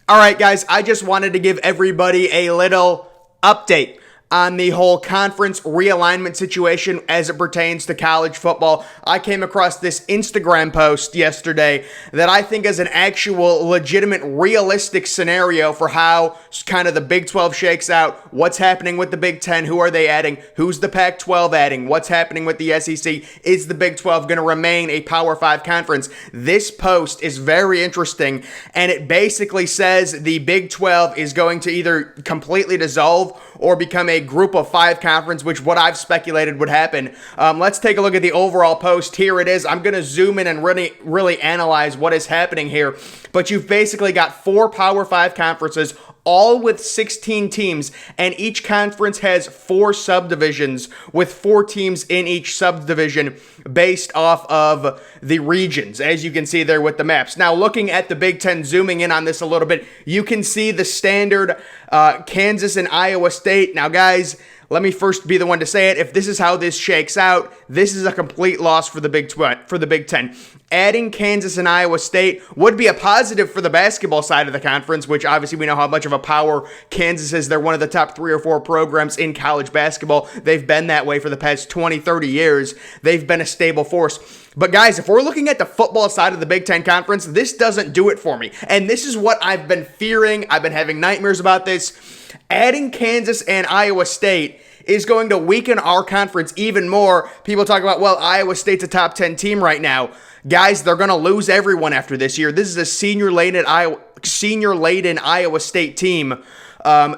All right, guys, I just wanted to give everybody a little update on the whole conference realignment situation as it pertains to college football. I came across this Instagram post yesterday that I think is an actual legitimate realistic scenario for how kind of the Big 12 shakes out, what's happening with the Big 10, who are they adding, who's the Pac-12 adding, what's happening with the SEC, is the Big 12 going to remain a Power 5 conference? This post is very interesting, and it basically says the Big 12 is going to either completely dissolve or become a group of 5 conference, which what I've speculated would happen. Let's take a look at the overall post. Here it is. I'm going to zoom in and really analyze what is happening here. But you've basically got 4 Power 5 conferences, all with 16 teams, and each conference has 4 subdivisions with 4 teams in each subdivision based off of the regions, as you can see there with the maps. Now, looking at the Big Ten, zooming in on this a little bit, you can see the standard Kansas and Iowa State. Now, guys, let me first be the one to say it. If this is how this shakes out, this is a complete loss for the Big 10. Adding Kansas and Iowa State would be a positive for the basketball side of the conference, which obviously we know how much of a power Kansas is. They're one of the top 3 or 4 programs in college basketball. They've been that way for the past 20, 30 years. They've been a stable force. But guys, if we're looking at the football side of the Big Ten Conference, this doesn't do it for me. And this is what I've been fearing. I've been having nightmares about this. Adding Kansas and Iowa State is going to weaken our conference even more. People talk about, well, Iowa State's a top 10 team right now. Guys, they're going to lose everyone after this year. This is a senior-laden Iowa State team.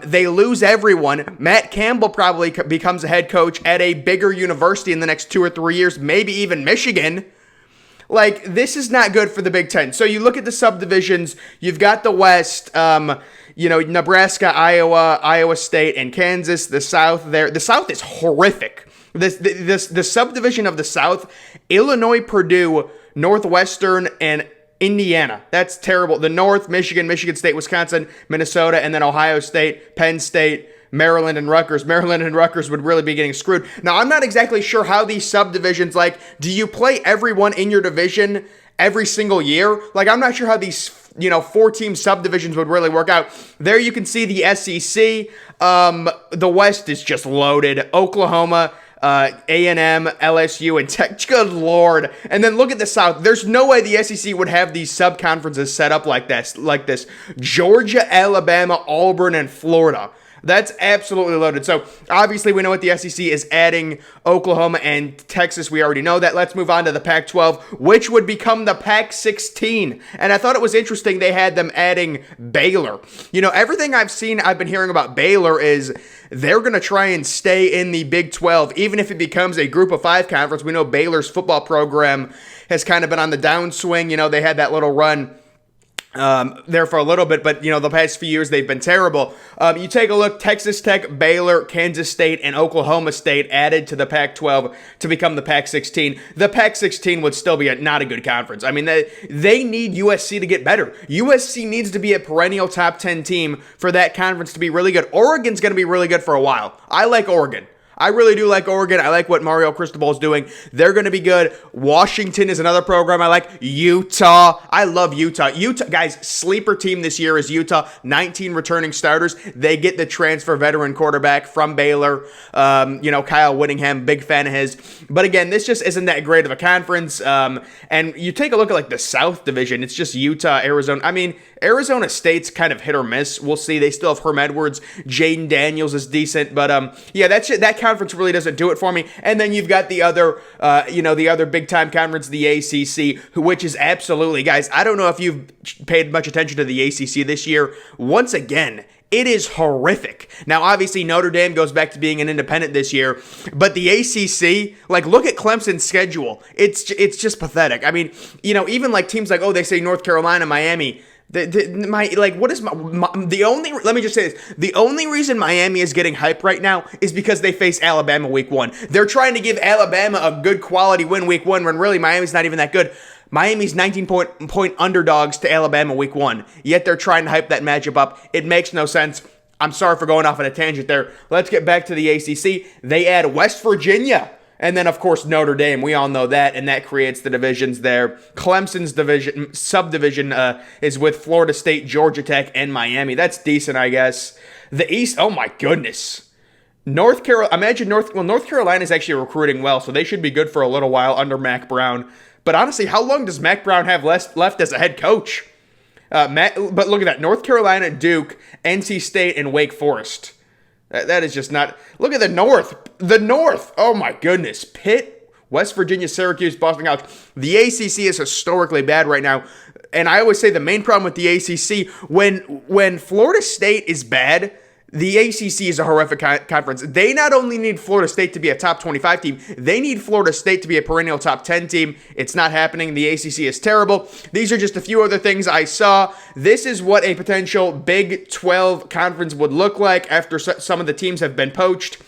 They lose everyone. Matt Campbell probably becomes a head coach at a bigger university in the next 2 or 3 years, maybe even Michigan. Like, this is not good for the Big Ten. So you look at the subdivisions, you've got the West, Nebraska, Iowa, Iowa State, and Kansas. The South there. The South is horrific. The subdivision of the South, Illinois, Purdue, Northwestern, and Indiana. That's terrible. The North, Michigan State, Wisconsin, Minnesota, and then Ohio State, Penn State, Maryland, and Rutgers. Maryland and Rutgers would really be getting screwed. Now, I'm not exactly sure how these subdivisions, do you play everyone in your division every single year? I'm not sure how these 4-team subdivisions would really work out. There you can see the SEC. The West is just loaded. Oklahoma, A&M, LSU, and Tech. Good Lord. And then look at the South. There's no way the SEC would have these sub-conferences set up like this. Georgia, Alabama, Auburn, and Florida. That's absolutely loaded. So, obviously, we know what the SEC is adding. Oklahoma and Texas, we already know that. Let's move on to the Pac-12, which would become the Pac-16. And I thought it was interesting they had them adding Baylor. Everything I've been hearing about Baylor is they're going to try and stay in the Big 12, even if it becomes a group of 5 conference. We know Baylor's football program has kind of been on the downswing. They had that little run there for a little bit, but the past few years they've been terrible. You take a look, Texas Tech, Baylor, Kansas State, and Oklahoma State added to the Pac-12 to become the Pac-16. The Pac-16 would still be not a good conference. I mean, they need USC to get better. USC needs to be a perennial top 10 team for that conference to be really good. Oregon's going to be really good for a while. I like Oregon. I really do like Oregon. I like what Mario Cristobal is doing. They're going to be good. Washington is another program I like. Utah. I love Utah. Utah, guys, sleeper team this year is Utah. 19 returning starters. They get the transfer veteran quarterback from Baylor. Kyle Whittingham, big fan of his. But again, this just isn't that great of a conference. And you take a look at the South Division. It's just Utah, Arizona. I mean, Arizona State's kind of hit or miss. We'll see. They still have Herm Edwards. Jaden Daniels is decent. But that conference really doesn't do it for me. And then you've got the other, the other big time conference, the ACC, which is absolutely, guys, I don't know if you've paid much attention to the ACC this year. Once again, it is horrific. Now, obviously, Notre Dame goes back to being an independent this year, but the ACC, look at Clemson's schedule. It's just pathetic. I mean, even teams they say North Carolina, Miami. Let me just say this. The only reason Miami is getting hype right now is because they face Alabama week 1. They're trying to give Alabama a good quality win week 1 when really Miami's not even that good. Miami's 19-point underdogs to Alabama week 1. Yet they're trying to hype that matchup up. It makes no sense. I'm sorry for going off on a tangent there. Let's get back to the ACC. They add West Virginia. And then, of course, Notre Dame. We all know that, and that creates the divisions there. Clemson's subdivision is with Florida State, Georgia Tech, and Miami. That's decent, I guess. The East, oh my goodness. North Carolina is actually recruiting well, so they should be good for a little while under Mac Brown. But honestly, how long does Mac Brown have left as a head coach? But look at that. North Carolina, Duke, NC State, and Wake Forest. That is just not... Look at the North. The North. Oh, my goodness. Pitt, West Virginia, Syracuse, Boston College. The ACC is historically bad right now. And I always say the main problem with the ACC, when Florida State is bad, the ACC is a horrific conference. They not only need Florida State to be a top 25 team, they need Florida State to be a perennial top 10 team. It's not happening. The ACC is terrible. These are just a few other things I saw. This is what a potential Big 12 conference would look like after some of the teams have been poached.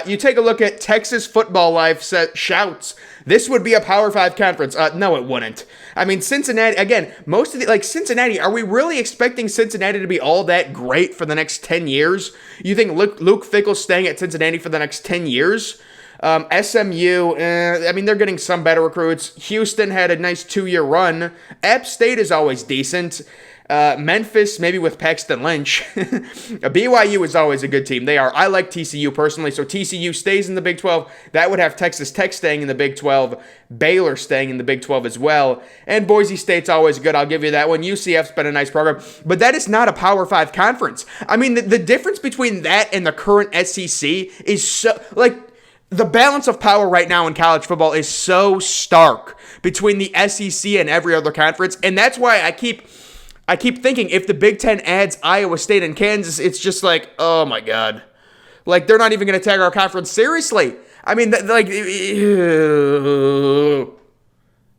You take a look at Texas Football Life shouts, this would be a Power 5 conference. No, it wouldn't. I mean, Cincinnati, again, most of the, Cincinnati, are we really expecting Cincinnati to be all that great for the next 10 years? You think Luke Fickell's staying at Cincinnati for the next 10 years? SMU, I mean, they're getting some better recruits. Houston had a nice 2-year run. App State is always decent. Memphis, maybe with Paxton Lynch. BYU is always a good team. They are. I like TCU personally, so TCU stays in the Big 12. That would have Texas Tech staying in the Big 12, Baylor staying in the Big 12 as well, and Boise State's always good. I'll give you that one. UCF's been a nice program, but that is not a Power 5 conference. I mean, the difference between that and the current SEC is so, the balance of power right now in college football is so stark between the SEC and every other conference, and that's why I keep thinking if the Big Ten adds Iowa State and Kansas, it's just like, oh my God. They're not even going to take our conference seriously. I mean,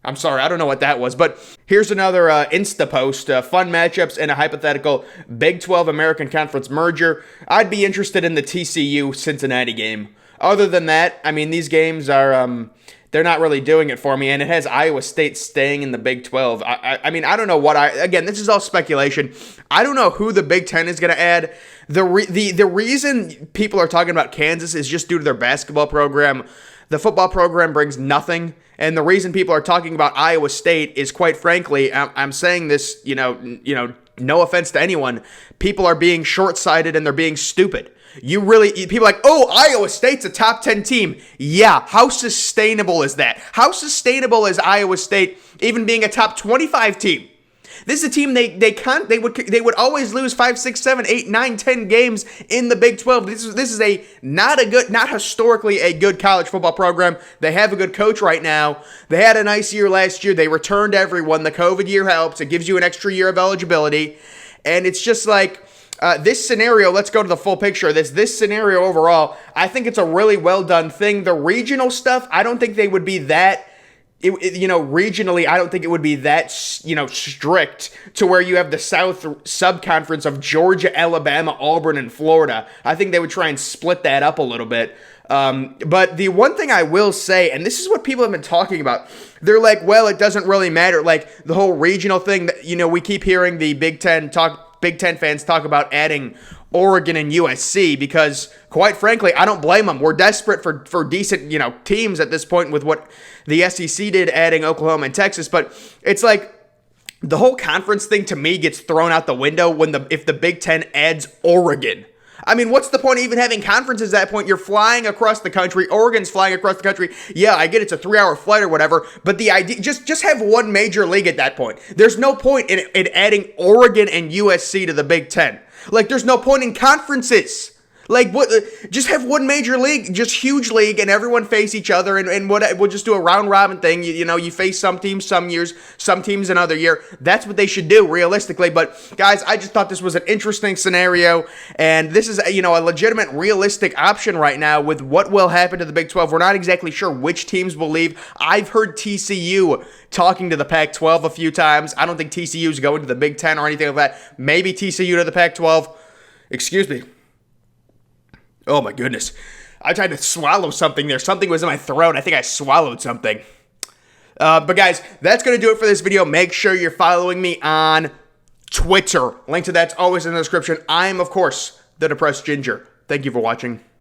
I'm sorry, I don't know what that was. But here's another Insta post, fun matchups and a hypothetical Big 12 American Conference merger. I'd be interested in the TCU-Cincinnati game. Other than that, I mean, these games are... they're not really doing it for me, and it has Iowa State staying in the Big 12. I mean, I don't know again, this is all speculation. I don't know who the Big 10 is going to add. The reason people are talking about Kansas is just due to their basketball program. The football program brings nothing, and the reason people are talking about Iowa State is, quite frankly, I'm saying this, no offense to anyone, people are being short-sighted and they're being stupid. People are like, oh, Iowa State's a top 10 team. Yeah, how sustainable is that? How sustainable is Iowa State even being a top 25 team? This is a team they would always lose 5, 6, 7, 8, 9, 10 games in the Big 12. This is not historically a good college football program. They have a good coach right now. They had a nice year last year. They returned everyone. The COVID year helps. It gives you an extra year of eligibility. And it's just like... this scenario, let's go to the full picture of this. This scenario overall, I think it's a really well done thing. The regional stuff, I don't think they would be that, regionally, I don't think it would be that, strict to where you have the South subconference of Georgia, Alabama, Auburn, and Florida. I think they would try and split that up a little bit. But the one thing I will say, and this is what people have been talking about, they're like, well, it doesn't really matter. Like the whole regional thing that, we keep hearing the Big Ten fans talk about adding Oregon and USC because, quite frankly, I don't blame them. We're desperate for decent, teams at this point with what the SEC did adding Oklahoma and Texas. But it's like the whole conference thing to me gets thrown out the window if the Big Ten adds Oregon. I mean, what's the point of even having conferences at that point? You're flying across the country. Oregon's flying across the country. Yeah, I get it's a 3-hour flight or whatever, but the idea, just have one major league at that point. There's no point in adding Oregon and USC to the Big Ten. There's no point in conferences. Just have one major league, just huge league, and everyone face each other, and we'll just do a round-robin thing. You face some teams some years, some teams another year. That's what they should do, realistically. But, guys, I just thought this was an interesting scenario, and this is, a legitimate, realistic option right now with what will happen to the Big 12. We're not exactly sure which teams will leave. I've heard TCU talking to the Pac-12 a few times. I don't think TCU's going to the Big 10 or anything like that. Maybe TCU to the Pac-12. Excuse me. Oh my goodness. I tried to swallow something there. Something was in my throat. I think I swallowed something. But guys, that's going to do it for this video. Make sure you're following me on Twitter. Link to that's always in the description. I'm, of course, the Depressed Ginger. Thank you for watching.